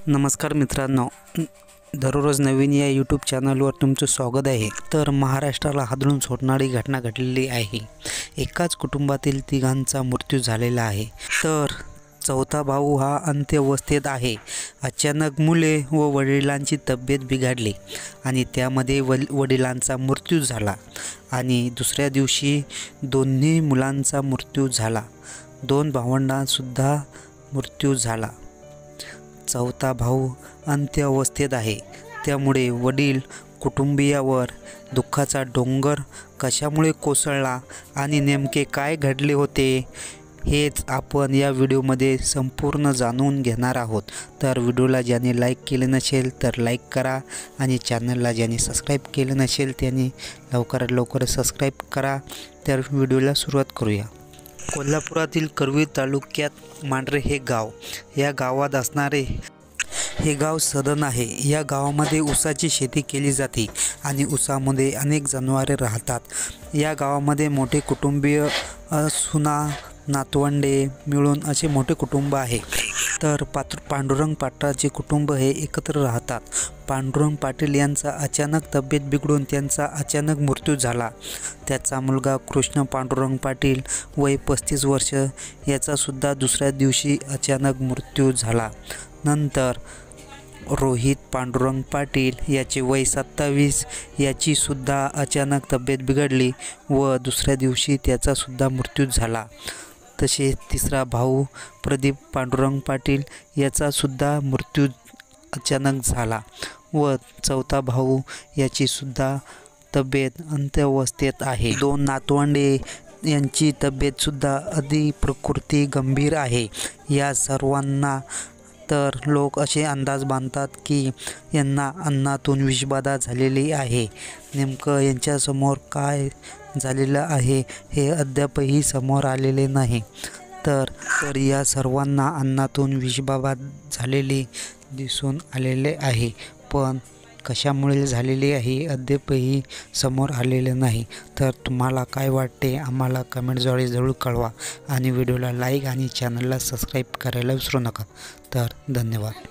नमस्कार मित्रांनो, दररोज नवीन या यूट्यूब चॅनलवर तुमचं स्वागत आहे। तर महाराष्ट्राला हादरून सोडणारी घटना घडलेली आहे। एकाच कुटुंबातील तिघांचा मृत्यू झालेला आहे। तर चौथा भाऊ हा अंत्यावस्थेत आहे। अचानक मुले व वडिलांची तब्येत बिघडली आणि त्यामध्ये वडिलांचा मृत्यू झाला आणि दुसऱ्या दिवशी दोन्ही मुलांचा मृत्यू झाला। दोन भावंडांसुद्धा मृत्यू झाला। चौथा भाऊ अंत्यावस्थेत आहे, त्यामुळे वडील कुटुंबियावर दुःखाचा डोंगर कशामुळे कोसळला आणि नेमके काय घडले होते हेच आपण या व्हिडिओमध्ये संपूर्ण जाणून घेणार आहोत। तर व्हिडिओला ज्याने लाईक केले नसेल तर लाईक करा आणि चॅनलला ज्याने सबस्क्राईब केले नसेल त्यांनी लवकरात लवकर सबस्क्राईब करा। तर व्हिडिओला सुरुवात करूया। कोल्हापुरातील करवीर तालुक्यात मांढरे हे गाव, या गावात असणारे हे गाव सदन आहे। या गावामध्ये ऊसाची शेती केली जाते आणि ऊसामध्ये अनेक जनावरे राहतात। या गावामध्ये मोठे कुटुंबीय सुना नातवंडे मिळून असे मोठे कुटुंब आहे। तर पांडुरंग पाटलाचे कुटुंब हे एकत्र राहतात। पांडुरंग पाटील यांचा अचानक तब्येत बिघडून त्यांचा अचानक मृत्यू झाला। त्याचा मुलगा कृष्ण पांडुरंग पाटील वय 35 वर्ष याचा सुद्धा दुसऱ्या दिवशी अचानक मृत्यू झाला। नंतर रोहित पांडुरंग पाटील याचे वय 27 याची सुद्धा अचानक तब्येत बिघडली व दुसऱ्या दिवशी त्याचा सुद्धा मृत्यू झाला। तसेच तिसरा भाऊ प्रदीप पांडुरंग पाटील याचा सुद्धा मृत्यू अचानक झाला व चौथा भाऊ याची सुद्धा तब्येत अंत्यावस्थेत आहे। दोन नातवंडे यांची तब्येत सुद्धा प्रकृती गंभीर आहे। या सर्वांना तर लोक असे अंदाज बांधतात की यांना अन्नातून विषबाधा झालेली आहे। नेमकं यांच्यासमोर काय झालेलं आहे हे अद्यापही समोर आलेले नाही। तर या सर्वांना अन्नातून विषबाधा झालेली दिसून आलेले आहे, पण कशामुळे झालेली आहे अद्यापही समोर आलेले नाही। तर तुम्हाला काय वाटते आम्हाला कमेंटद्वारे जरूर कळवा आणि व्हिडिओला लाईक आणि चॅनलला सबस्क्राईब करायला विसरू नका। तर धन्यवाद।